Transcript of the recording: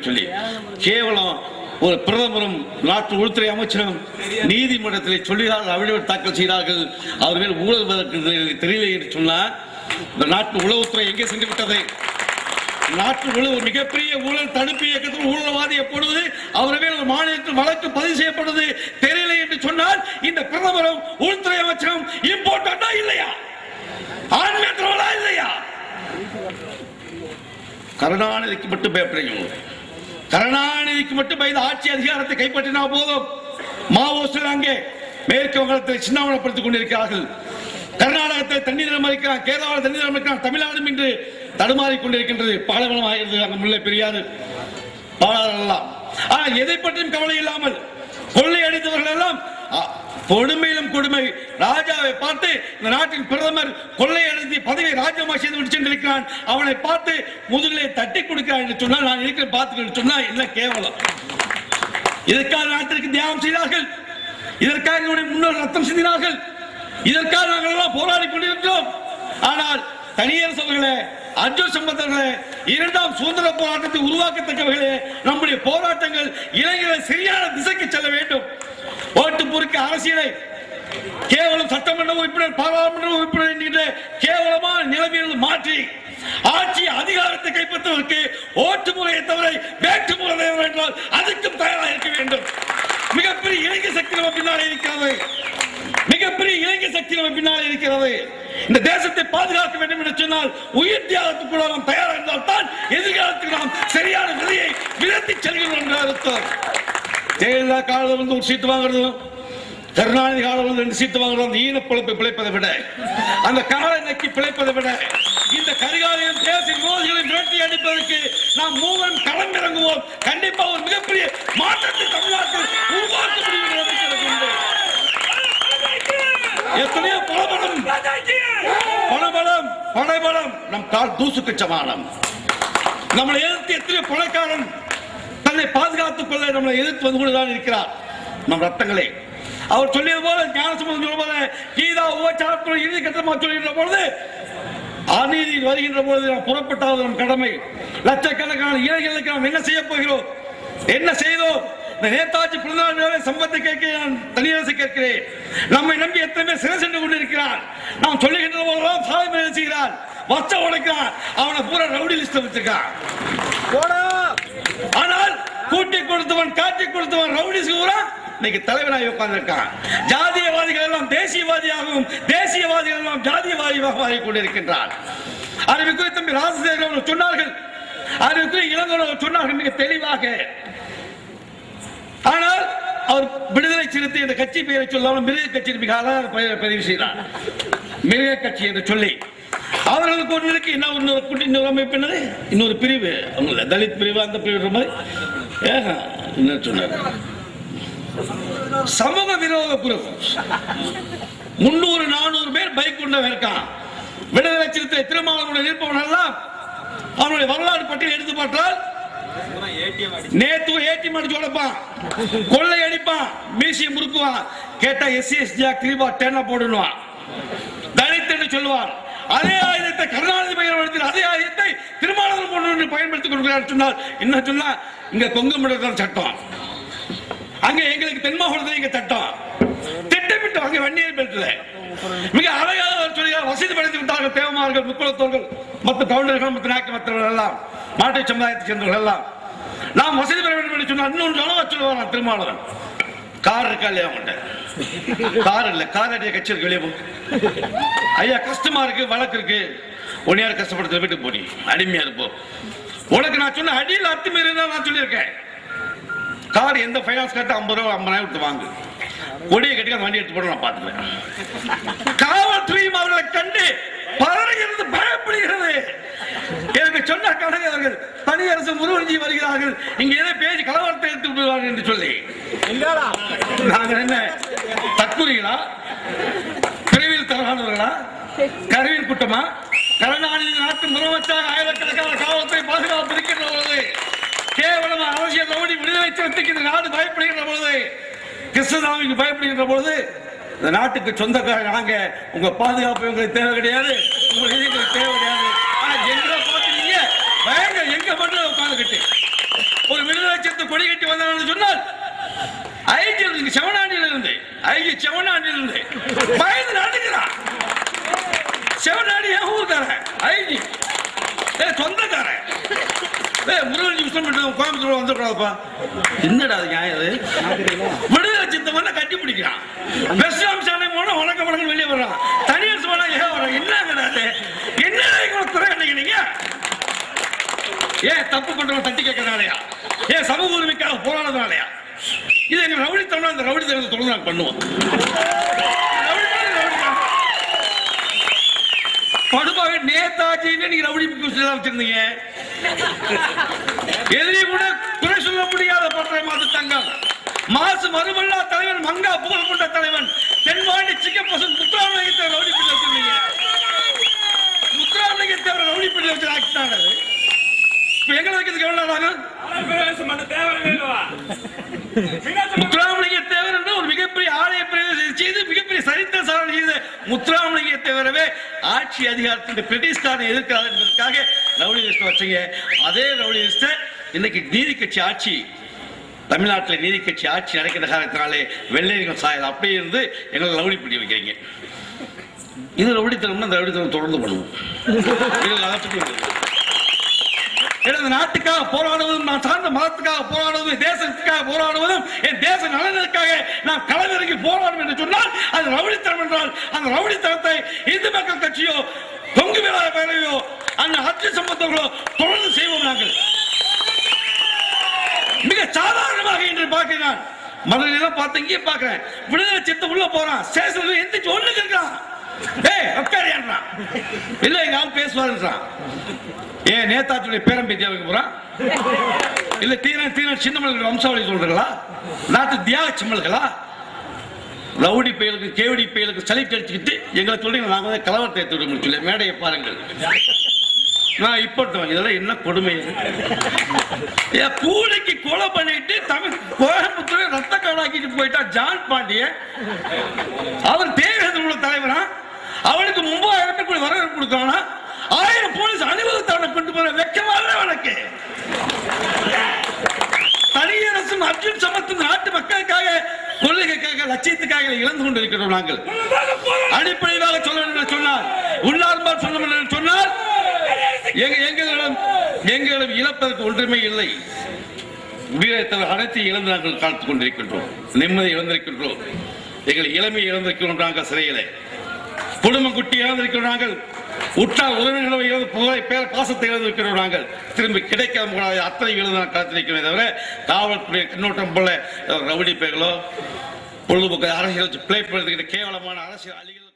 சொல்லி கேவலம் ஒரு பிரதமரும் நாட்டு உள்துறை அமைச்சரும் நீதிமன்றத்தில் சொல்லினார்கள், அபிடவிட் தாக்கல் செய்தார்கள். அவர் மேல் ஊழல் தெரியவில்லை என்று சொன்னார். நாட்டு உளவுத்துறை எங்கே சென்று விட்டது? நாட்டு உளவு மிகப்பெரிய ஊழல் தடுப்பு இயக்கத்தில் ஊழல்வாதி எப்பொழுது அவர் மேல் ஒரு மாநிலத்தில் வழக்கு பதிவு செய்யப்படுவது தெரியல என்று சொன்னால் இந்த பிரதமரும் உள்துறை அமைச்சரும் இம்போர்ட்டா இல்லையா? ஆன்மீகத்தவர்களா இல்லையா? கருணாநிதிக்கு மட்டும் பயப்படுறீங்க. கருணாநிதிக்கு மட்டும் பயந்து ஆட்சி அதிகாரத்தை கைப்பற்றினா போதும். மாவோஸ்டர் அங்கே மேற்கு வங்கத்தில் சின்னாவனப்படுத்திக் கொண்டிருக்கிறார்கள். கர்நாடகத்தில் தண்ணீர் மறிக்கிறான், கேரளாவில் தண்ணீர் மறிக்கிறான், தமிழ்நாடும் இன்று தடுமாறிக் கொண்டிருக்கின்றது. பாலைவனமாகிறது அங்கு முல்லை பெரியாறு பாலாறெல்லாம். ஆனால் எதை பற்றியும் கவலை இல்லாமல் கொள்ளையடித்தவர்கள் எல்லாம் கொடுமையிலும் கொடுமை. ராஜாவை பார்த்து இந்த நாட்டின் பிரதமர் கொள்ளையடித்து பதவியை ராஜினாமா செய்து விட்டு சென்றிருக்கிறான். அவனை பார்த்து முதுகிலே தட்டி கொடுக்கிறான் என்று சொன்னால் நான் இருக்கிற பார்த்து சொன்னா என்ன கேவலம். இதற்காக நாட்டிற்கு தியாகம் செய்தார்கள், இதற்காக முன்னோர் ரத்தம் சிந்தினார்கள், இதற்காக நாங்கள் எல்லாம் போராடி கொண்டிருக்கிறோம். ஆனால் தனியார் அவர்களே, அர்ஜுன் சம்பந்தர்களே, இரண்டாம் சுதந்திர போராட்டத்தை உருவாக்கத்தக்கவர்களே, நம்முடைய போராட்டங்கள் இளைஞர்களை சரியான திசைக்கு செல்ல வேண்டும். ஓட்டு பொறுக்க அரசியலை கேவலம் சட்டமன்ற உறுப்பினர் பாராளுமன்ற உறுப்பினர் என்கின்ற கேவலமான நிலைமையில் மாற்றி ஆட்சி அதிகாரத்தை கைப்பற்றுவதற்கு ஓட்டு முறையை தவிர வேட்டு முறை என்றால் அதுக்கும் தயாராக இருக்க வேண்டும். மிகப்பெரிய இளைஞர் சக்தி நம்ம பின்னாலே இருக்கிறது. மிகப்பெரிய இளைஞர் சக்தி நம்ம பின்னாலே இருக்கிறது. இந்த தேசத்தை பாதுகாக்க வேண்டும் என்று சொன்னால் உயிர் தியாகத்துக்குள்ள நாம் தயாராக இருந்தால் தான் எதிர்காலத்தில் நாம் சரியான விதையை விதைத்து செல்கிறோம் என்ற அர்த்தம். ஜெயலலிதா காலம் வந்து ஒரு சீட்டு வாங்குறதும், கருணாநிதி காலம் வந்து 2 சீட்டு வாங்குறதும், அந்த ஈன பிழைப்பை பிழைப்பதை விட, அந்த காலை நக்கி பிழைப்பதை விட, இந்த கரிகாலையும் தேசிய விரோதிகளை விரட்டி அடிப்பதற்கு நாம் மூவரும் களமிறங்குவோம். கண்டிப்பாக ஒரு மிகப்பெரிய மாற்றத்தை தமிழ்நாட்டில் உருவாக்க முடியும். எத்தனையோ பணபலம் நம் கால் தூசுக்கு சமானம். நம்மளை எதிர்த்து எத்தனையோ பணக்காரன் தன்னை பாதுகாத்துக் கொள்ள நம்மளை எதிர்த்து வந்து கொண்டுதான் இருக்கிறார். நம் ரத்தங்களே அவர் சொல்லியது போல ஞானசம்பந்தம் சொல்லும் போல கீதா உபச்சாரத்துறை இறுதி கட்டமாக சொல்கின்ற பொழுது அநீதி வருகின்ற பொழுது நாம் புறப்பட்டாவது நம் கடமை. லட்சக்கணக்கான இளைஞர்களுக்கு நாம் என்ன செய்ய போகிறோம், என்ன செய்தோம்? இந்த நேதாஜி பிறந்தநாள் சம்பத்தை கேட்க நான் தனியரசு கேட்கிறேன். நம்மை நம்பி எத்தனை பேர் சிறை சென்று கொண்டிருக்கிறார். நாம் சொல்லுகின்ற போதெல்லாம் சாலை மேல் செய்கிறார், வச்ச உடைக்கிறான், அவனை பூரா ரவுடி லிஸ்ட் வச்சிருக்கான். ஆனால் கூட்டி கொடுத்தவன் காட்டி கொடுத்தவன் ரவுடி பூரா இன்னைக்கு தலைவனாக உட்கார்ந்திருக்கான். ஜாதியவாதிகள் எல்லாம் தேசியவாதியாகவும் தேசியவாதிகள் எல்லாம் ஜாதியவாதியாக மாறிக் கொண்டிருக்கின்றார். அறிவிக்குரிய தம்பி ராஜசேகர் சொன்னார்கள், அறிவிக்குரிய இளங்கோவர்கள் சொன்னார்கள் மிக தெளிவாக. ஆனால் அவர் விடுதலை சிறுத்தை என்ற கட்சி பெயரை சொல்லாமல் மிருக கட்சி மிக அழகாக பதிவு செய்தார். மிருக கட்சி என்று சொல்லி அவர்களுக்கு ஒன்று இருக்கு. இன்னொரு அமைப்பு என்னது, இன்னொரு பிரிவு, தலித் பிரிவு, அந்த பிரிவு மாதிரி என்ன சொன்னார், சமூக விரோத குரூப். 300-400 பேர் பைக் கொண்டவன் இருக்கான். விடுதலை சிறுத்தை திருமாவளவன் இருப்பவன் எல்லாம் அவனுடைய வரலாறு பட்டியல் எடுத்து பார்த்தால் நேத்து ஏடி அடிச்சு உடைப்பான், கொள்ளை அடிப்பான், மீசியை முறுக்குவான். கேட்டா SC/ST கிரீபா டேனா போடுவான், தலித் என்று சொல்லுவார். அதே ஆயுதத்தை கருணாநிதி பயன்படுத்தி அதே ஆயுதத்தை திருமாவளவன் போன்று பயன்படுத்திக் கொள்கிறார் சொன்னால் என்ன சொன்னா, இங்க கொங்கு மண்டலத்தில் சட்டம், அங்க எங்களுக்கு தென் மாவட்டத்தில் இங்க சட்டம் திட்டமிட்டு அங்க வன்னியர் பெற்ற மிக அழகாக சொல்கிறார். வசதி படைத்து விட்டார்கள் தேவமார்கள், முக்குளத்தோர்கள், மற்ற கவுண்டர்கள், மற்ற நாக்கு மற்றவர்கள் எல்லாம் மாட்டு சமுதாயத்தை சேர்ந்தவர்கள் எல்லாம் நாம் வசதி பெற வேண்டும் என்று சொன்னால் இன்னொன்று அளவா சொல்லுவார் திருமாவளவன். கார் இருக்கா இல்லையா அவங்கள்ட்ட? கார் இல்ல, கார் அடிய கட்சி இருக்கு, வெளியே போ ஐயா, கஷ்டமா இருக்கு, வழக்கு இருக்கு, உன்னையார் கஷ்டப்படுத்த வீட்டுக்கு போடி, அடிமையா இருப்போம். உனக்கு நான் சொன்ன அடியில் அத்துமீறி நான் சொல்லியிருக்கேன். கார் எந்த பைனான்ஸ் கட்ட 50 ரூபா 50,000 கொடுத்து வாங்கு, கொடியை கட்டி அந்த வண்டி எடுத்து போட நான் பார்த்துக்கிறேன். காவல்துறையும் அவர்களை கண்டு பதறுகிறது, பயப்படுகிறது. எனக்கு சொன்ன கணக்கு தனியரசு முருகன்ஜி வருகிறார்கள், இங்க எதை பேசி கலவரத்தை எடுத்து விடுவார்கள் என்று சொல்லி நாங்கள் என்ன தற்கொலைகளா, பிரிவில் தரகானவர்களா, கருவின் கூட்டமா? கருணாநிதி நாட்டு முதலமைச்சர் ஆயிரக்கணக்கான காவல்துறை பாதுகாப்பு இருக்கின்ற பொழுது, கேவலமா அரசியல் ரவுடி விடுதலை சிறுத்தைக்கு இந்த நாடு பயப்படுகின்ற பொழுது, கிருஷ்ணசாமிக்கு பயப்படுகின்ற பொழுது, இந்த நாட்டுக்கு சொந்தக்கார நாங்க, உங்க பாதுகாப்பு உங்களுக்கு தேவை கிடையாது, உங்களுக்கு தேவை கிடையாது. எங்க பாத்துறீங்க, பயங்க எங்க மட்டும் உட்காந்துக்கிட்டு ஒரு கொடி கட்டி வந்தார் சொன்னால் ஐஜி செவனாண்டியிலிருந்து பயந்து நடுக்கிறான். செவனாண்டி என் ஊருக்காரன் ஐஜி சொந்தக்காரன். முருகன் கோயம்புத்தூர் வந்துடுறாப்பா. என்னடா அது நியாயம்? விடுதலை சித்தம் கட்டி பிடிக்கிறான். பெஸ்ட் சாலை போனா வணக்கம் வணக்கம் வெளியே வர்றான். தனியார் போனா ஏன் வர்றான்? என்னங்கிறாரு? என்ன குறை நினைக்கிறீங்க? ஏன் தப்பு பண்றவங்க தட்டி கேட்கறதுனாலயா? ஏன் சமூக உரிமைக்காக போராடுறதுனாலயா? இது எங்க ரவுடித்தனம். அந்த ரவுடித்தனத்தை தொடர்ந்து நாங்கள் பண்ணுவோம். படுபாக நேதாஜின்னு நீங்க ரவுடி வச்சிருந்தீங்க. எதிரி கூட குறை சொல்ல முடியாத பற்றை மாத தங்கம் மாசு மறுமல்லா தலைவன் மங்கா புகழ் கொண்ட தலைவன் தென்பாண்டி சிக்கப்பசன் முத்துராமலிங்கத்தை ரவுடி பண்ணி வச்சிருந்தீங்க. முத்துராமலிங்கத்தை ரவுடி பண்ணி வச்சு ஆக்கிட்டாங்க. எங்களை வைக்கிறதுக்கு எவ்வளவு நாள்? முத்துராமலிங்க தேவர் என்று ஒரு மிகப்பெரிய ஆலய பிரவேசம் செய்து மிகப்பெரிய சரித்திர சாதனை செய்த முத்துராமலிங்க தேவரவே ஆட்சி அதிகாரத்தின் பிரிட்டிஷ்காரனை எதிர்க்கிறார் என்பதற்காக ரவுடி லிஸ்ட் வச்சீங்க. அதே ரவுடி லிஸ்ட் இன்னைக்கு நீதி கட்சி ஆட்சி, தமிழ்நாட்டில் நீதி கட்சி ஆட்சி நடக்கிற காலத்தினாலே வெள்ளையர்கள் சாயல் அப்படியே இருந்து எங்களை ரவுடி பண்ணி வைக்கிறீங்க. இது ரவுடித்தனம். அந்த ரவுடித்தனம் தொடர்ந்து பண்ணுவோம். எனது நாட்டுக்காக போராடுவதும், நான் சார்ந்த மதத்துக்காக போராடுவதும், தேசத்துக்காக போராடுவதும், என் தேச நலனுக்காக நான் களமிறங்கி போராடும் என்று சொன்னால் அது ரவுடித்தனம் என்றால், அந்த ரவுடித்தனத்தை இந்து மக்கள் கட்சியோ தொங்கு விழா பேரையோ அந்த அச்சு சம்பந்தங்களோ தொடர்ந்து செய்வோம். நாங்கள் மிக சாதாரணமாக இன்று பார்க்கிறேன். மதுரையெல்லாம் பார்த்து இங்கே பார்க்கிறேன். விடுதலை சித்தம் உள்ள போறான். ஸ்டேஷன்ல எந்திரிச்சு ஒண்ணுக்கு இருக்கான். உட்காரியான்றான். இல்ல எங்க ஆள் பேசுவாருன்றான். ஏன் நேதாஜியுடைய பேரம் பேத்தி வைக்க போறான்? இல்ல தீரன் சின்னமலை வம்சாவளி சொல்றீங்களா? நாட்டு தியாக சிம்மல்களா? ரவுடி பயலுக்கு கேவடி பயலுக்கு சளி கடிச்சுக்கிட்டு எங்களை சொல்றீங்க. நாங்க வந்து கலவரத்தை எடுத்து விட முடியல. மேடையை பாருங்கள். நான் இப்பட்டோம். இதெல்லாம் என்ன கொடுமை? பூனைக்கு கொலை பண்ணிட்டு தமிழ் கோயம்புத்தூரை ரத்த காடாக்கிட்டு போயிட்டா ஜான் பாண்டிய. அவர் தேவேந்திர தலைவரா? அவனுக்கு 3000 கோடி வரவேற்பு கொடுத்தானா? 1000 போலீஸ் அணிவகுத்தான கொண்டு போற வெக்கமாக வழக்கு. தனியரசும் அர்ஜுன் சமத்தும் நாட்டு மக்களுக்காக கொள்கைக்காக லட்சியத்துக்காக இழந்து கொண்டிருக்கிறோம். நாங்கள் அடிப்படையாக சொல்ல வேண்டும் என்று சொன்னால், உள்ளார்பால் சொல்ல வேண்டும் என்று சொன்னால், எங்களிடம் இழப்பதற்கு ஒன்றுமே இல்லை. அனைத்து இழந்து நாங்கள் காத்துக் கொண்டிருக்கின்றோம். நிம்மதி இழந்திருக்கின்றோம். எங்கள் இளமை இழந்திருக்கிறோம். நாங்கள் சிறையிலே குடும்பம் குட்டி இழந்திருக்கிறோம். நாங்கள் உற்றார் உறவினர்களை பாசத்தை இழந்திருக்கிறோம். நாங்கள் திரும்பி கிடைக்காம அத்தனை இழந்து நான் காத்திருக்கிறேன். தவிர காவல்துறை கண்ணோட்டம் போல ரவுடி பேர்களோ பொழுதுபோக்கு அரசியல் பிளே பண்ணுறதுக்கிட்ட கேவலமான அரசியல் அழிகள்